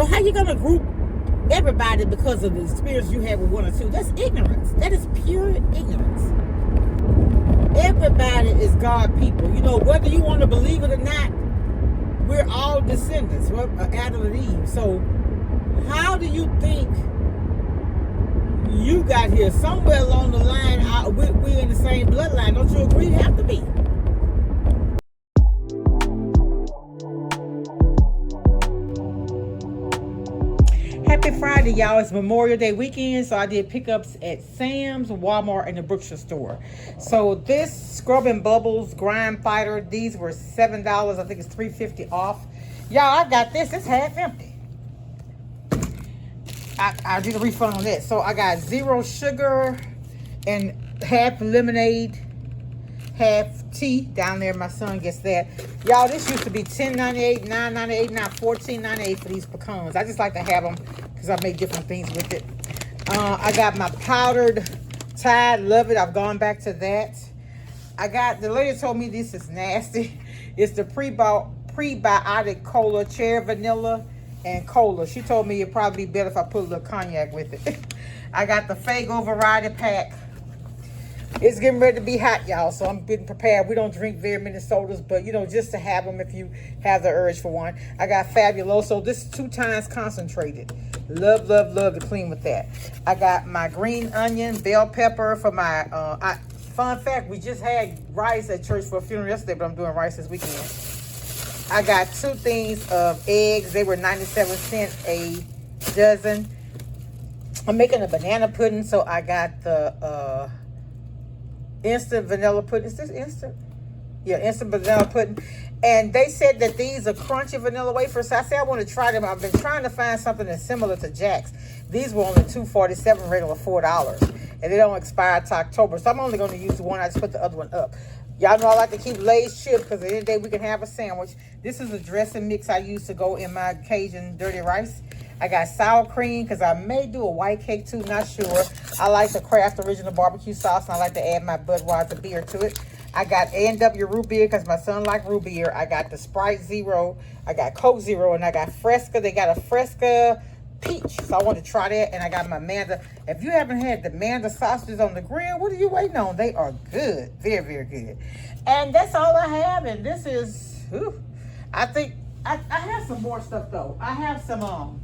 So how you gonna group everybody because of the experience you had with one or two? That's ignorance. That is pure ignorance. Everybody is God people. You know, whether you want to believe it or not, we're all descendants of Adam and Eve. So how do you think you got here? Somewhere along the line, we're in the same bloodline. Don't you agree? Have to be. Happy Friday, y'all. It's Memorial Day weekend, so I did pickups at Sam's, Walmart, and the Brookshire store. So this Scrub and Bubbles Grime Fighter, these were $7. I think it's $3.50 off. Y'all, I got this. It's half empty. I did a refund on that. So I got 0 sugar and half lemonade, half tea down there. My son gets that. Y'all, this used to be $10.98, $9.98, now $14.98 for these pecans. I just like to have them because I make different things with it. I got my powdered Tide. Love it. I've gone back to that. I got, the lady told me this is nasty. It's the prebiotic cola, cherry vanilla and cola. She told me it'd probably be better if I put a little cognac with it. I got the Fago variety pack. It's getting ready to be hot, y'all, so I'm getting prepared. We don't drink very many sodas, but, you know, just to have them if you have the urge for one. I got Fabuloso. This is 2 times concentrated. Love, love, love to clean with that. I got my green onion, bell pepper for my, fun fact, we just had rice at church for a funeral yesterday, but I'm doing rice this weekend. I got 2 things of eggs. They were 97 cents a dozen. I'm making a banana pudding, so I got the, instant vanilla pudding. Is this instant? Yeah, instant vanilla pudding. And they said that these are crunchy vanilla wafers. So I said I want to try them. I've been trying to find something that's similar to Jack's. These were only $2.47, regular $4. And they don't expire until October. So I'm only going to use one. I just put the other one up. Y'all know I like to keep Lay's chips because at the end of the day we can have a sandwich. This is a dressing mix I use to go in my Cajun dirty rice. I got sour cream because I may do a white cake too, not sure. I like the Kraft original barbecue sauce and I like to add my Budweiser beer to it. I got A&W root beer because my son likes root beer. I got the Sprite Zero. I got Coke Zero and I got Fresca. They got a Fresca peach. So I want to try that. And I got my Manda. If you haven't had the Manda sausages on the grill, what are you waiting on? They are good. Very, very good. And that's all I have. And this is, I think, I have some more stuff though. I have some,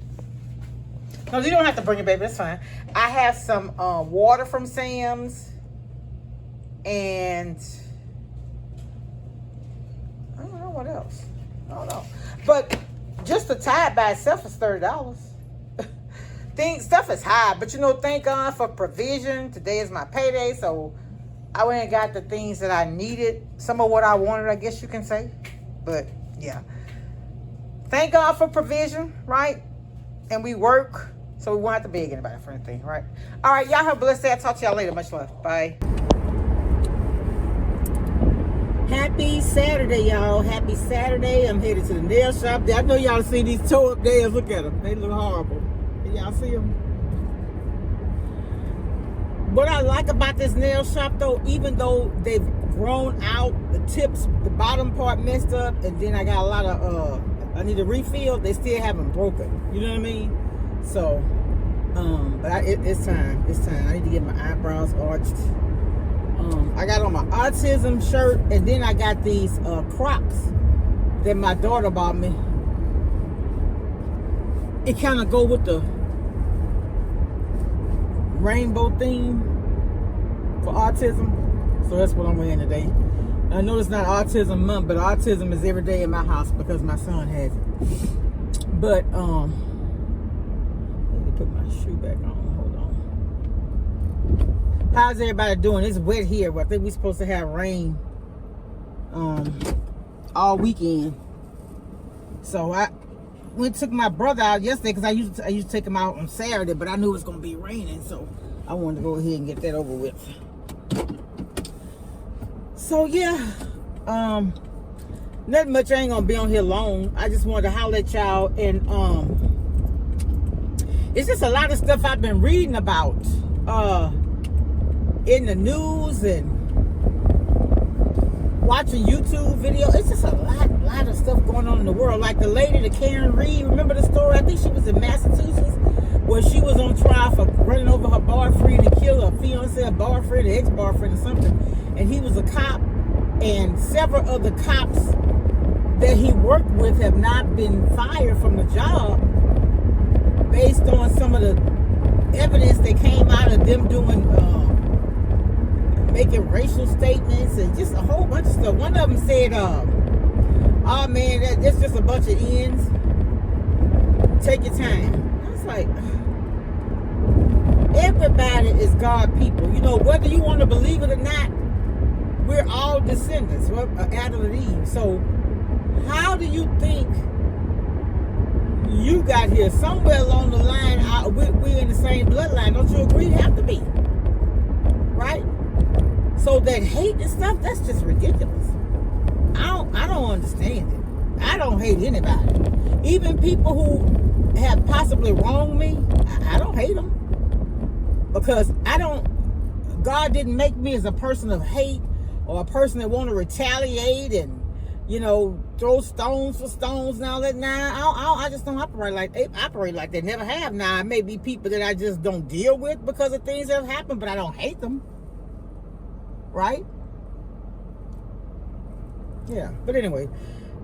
no, you don't have to bring it, baby. That's fine. I have some water from Sam's. And I don't know what else. I don't know. But just the Tide by itself is $30. Stuff is high. But, you know, thank God for provision. Today is my payday. So I went and got the things that I needed. Some of what I wanted, I guess you can say. But, yeah. Thank God for provision, right? And we work. So we won't have to beg anybody for anything, right? All right, y'all have a blessed day. I'll talk to y'all later. Much love. Bye. Happy Saturday, y'all. Happy Saturday. I'm headed to the nail shop. I know y'all see these toe-up nails. Look at them. They look horrible. Can y'all see them? What I like about this nail shop, though, even though they've grown out, the tips, the bottom part messed up, and then I got a lot of, I need a refill, they still haven't broken. You know what I mean? So, but it's time. It's time. I need to get my eyebrows arched. I got on my autism shirt, and then I got these Crocs that my daughter bought me. It kind of go with the rainbow theme for autism. So that's what I'm wearing today. I know it's not autism month, but autism is every day in my house because my son has it. But, put my shoe back on. Hold on. How's everybody doing? It's wet here, but I think we're supposed to have rain all weekend. So I took my brother out yesterday because I used to take him out on Saturday, but I knew it was going to be raining, so I wanted to go ahead and get that over with. So yeah, not much. I ain't gonna be on here long. I just wanted to holler at y'all, and it's just a lot of stuff I've been reading about in the news and watching YouTube videos. It's just a lot of stuff going on in the world. Like the lady, the Karen Reed, remember the story? I think she was in a boyfriend, an ex-boyfriend or something, and he was a cop, and several of the cops that he worked with have not been fired from the job based on some of the evidence that came out of them doing, making racial statements and just a whole bunch of stuff. One of them said, oh man, that's just a bunch of ends. Take your time. I was like, everybody is God people. You know, whether you want to believe it or not, we're all descendants of Adam and Eve. So how do you think you got here? Somewhere along the line, we're in the same bloodline. Don't you agree? Have to be. Right? So that hate and stuff, that's just ridiculous. I don't understand it. I don't hate anybody. Even people who have possibly wronged me, I don't hate them. Because God didn't make me as a person of hate or a person that want to retaliate and, you know, throw stones for stones and all that. Nah, I just don't operate like that. Never have. Now, it may be people that I just don't deal with because of things that have happened, but I don't hate them. Right? Yeah. But anyway,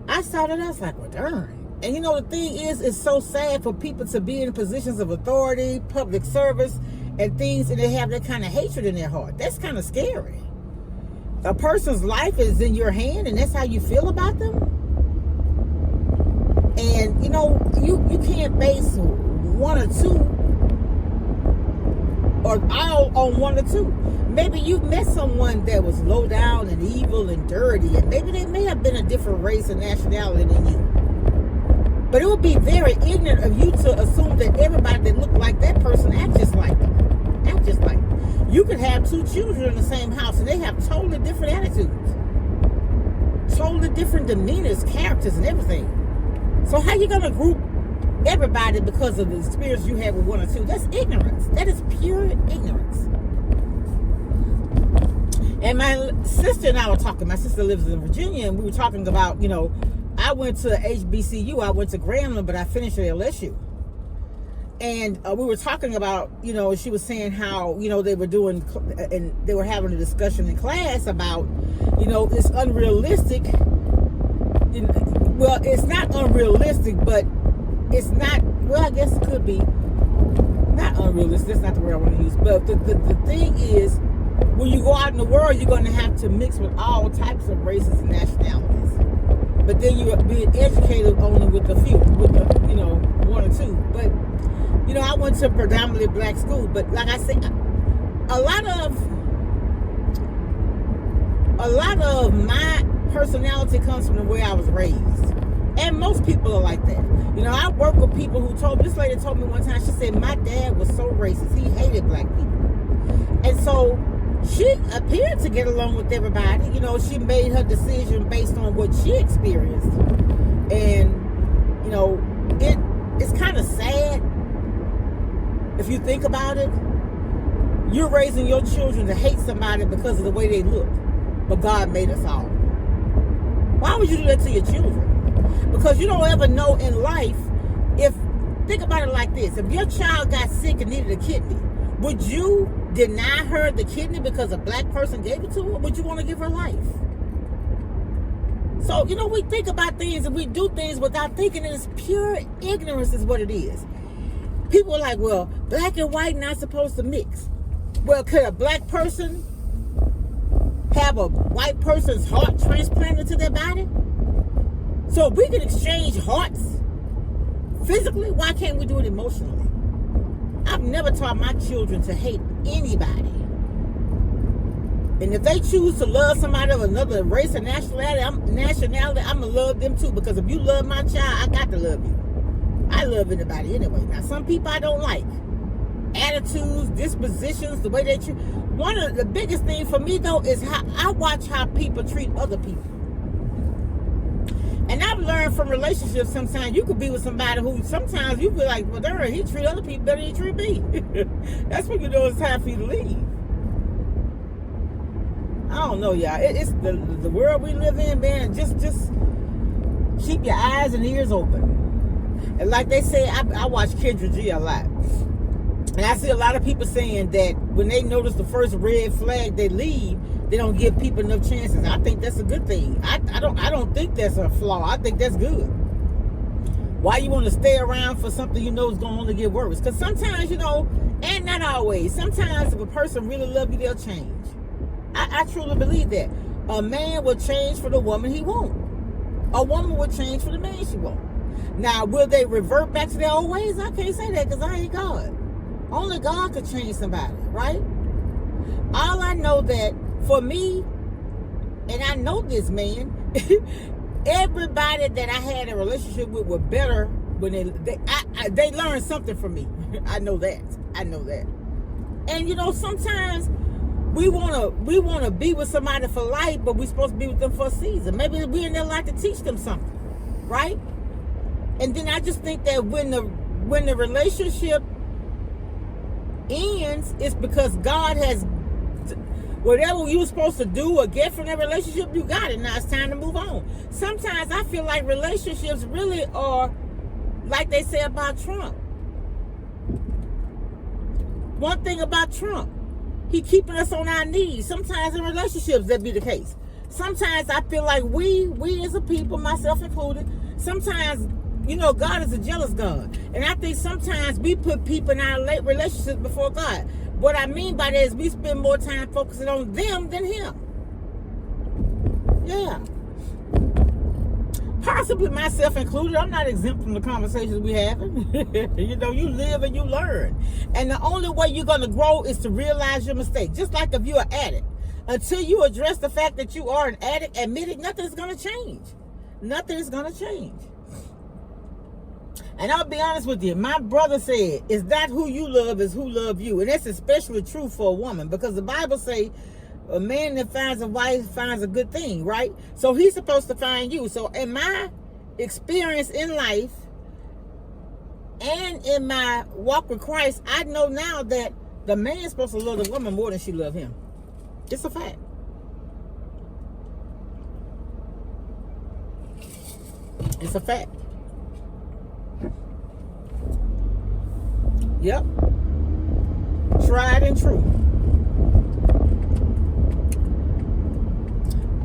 I saw that. I was like, well, darn. And you know, the thing is, it's so sad for people to be in positions of authority, public service, and things, and they have that kind of hatred in their heart. That's kind of scary. A person's life is in your hand, and that's how you feel about them. And you know, you can't base one or two or all on one or two. Maybe you met someone that was low down and evil and dirty, and maybe they may have been a different race and nationality than you. But it would be very ignorant of you to assume that everybody that looked like that person act just like them. Act just like them. You could have two children in the same house and they have totally different attitudes. Totally different demeanors, characters, and everything. So how you going to group everybody because of the experience you had with one or two? That's ignorance. That is pure ignorance. And my sister and I were talking. My sister lives in Virginia, and we were talking about, you know, I went to HBCU. I went to Grambling, but I finished at LSU. And we were talking about, you know, she was saying how, you know, they were doing, and they were having a discussion in class about, you know, it's unrealistic. Well, it's not unrealistic, but it's not, well, I guess it could be not unrealistic. That's not the word I want to use. But the thing is, when you go out in the world, you're going to have to mix with all types of races and nationalities. But then you're being educated only with a few, with the, you know, one or two. But, you know, I went to a predominantly black school. But like I said, a lot of my personality comes from the way I was raised. And most people are like that. You know, I work with people who told me, this lady told me one time, she said, my dad was so racist. He hated black people. And so she appeared to get along with everybody. You know, she made her decision based on what she experienced. And, you know, it's kind of sad if you think about it. You're raising your children to hate somebody because of the way they look. But God made us all. Why would you do that to your children? Because you don't ever know in life if, think about it like this, if your child got sick and needed a kidney, would you deny her the kidney because a black person gave it to her? Or would you want to give her life? So, you know, we think about things and we do things without thinking, and it's pure ignorance is what it is. People are like, well, black and white not supposed to mix. Well, could a black person have a white person's heart transplanted to their body? So if we can exchange hearts physically, why can't we do it emotionally? I've never taught my children to hate anybody. And if they choose to love somebody of another race or nationality, I'm going to love them too. Because if you love my child, I got to love you. I love anybody anyway. Now, some people I don't like. Attitudes, dispositions, the way they treat. One of the biggest things for me, though, is how I watch how people treat other people. And I've learned from relationships sometimes you could be with somebody who sometimes you be like, well, darn, he treat other people better than he treat me. That's when you know it's time for you to leave. I don't know, y'all. It's the world we live in, man. Just keep your eyes and ears open. And like they say, I watch Kendra G a lot. And I see a lot of people saying that when they notice the first red flag, they leave. They don't give people enough chances. I think that's a good thing. I don't think that's a flaw. I think that's good. Why you want to stay around for something you know is going to only get worse? Because sometimes, you know, and not always, sometimes if a person really loves you, they'll change. I truly believe that. A man will change for the woman he won't. A woman will change for the man she won't. Now, will they revert back to their old ways? I can't say that because I ain't God. Only God could change somebody, right? All I know that for me, and I know this, man, everybody that I had a relationship with were better when they learned something from me. I know that. And you know, sometimes we wanna be with somebody for life, but we're supposed to be with them for a season. Maybe we're in their life to teach them something, right? And then I just think that when the relationship ends, it's because God has whatever you were supposed to do or get from that relationship, you got it. Now it's time to move on. Sometimes I feel like relationships really are like they say about Trump. One thing about Trump, he keeping us on our knees. Sometimes in relationships that be the case. Sometimes I feel like we as a people, myself included, sometimes, you know, God is a jealous God. And I think sometimes we put people in our relationships before God. What I mean by that is we spend more time focusing on them than him. Yeah. Possibly myself included. I'm not exempt from the conversations we have. You know, you live and you learn. And the only way you're going to grow is to realize your mistake. Just like if you're an addict. Until you address the fact that you are an addict, admit it, nothing's going to change. Nothing is going to change. And I'll be honest with you, my brother said, it's not who you love, it's who love you. And that's especially true for a woman, because the Bible says a man that finds a wife finds a good thing, right? So he's supposed to find you. So in my experience in life and in my walk with Christ, I know now that the man's supposed to love the woman more than she loves him. It's a fact. It's a fact. Yep. Tried and true.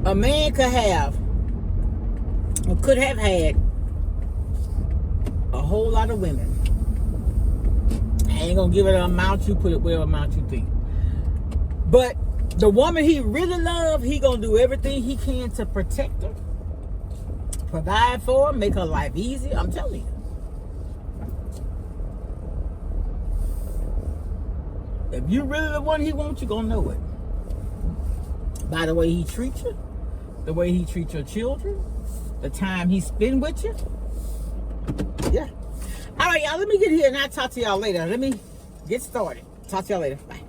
A man could have, or could have had, a whole lot of women. I ain't gonna give it an amount, you put it whatever amount you think. But the woman he really loves, he gonna do everything he can to protect her, provide for her, make her life easy. I'm telling you. If you really the one he wants, you gonna know it. By the way he treats you, the way he treats your children, the time he spend with you. Yeah. All right, y'all, let me get here and I'll talk to y'all later. Let me get started. Talk to y'all later. Bye.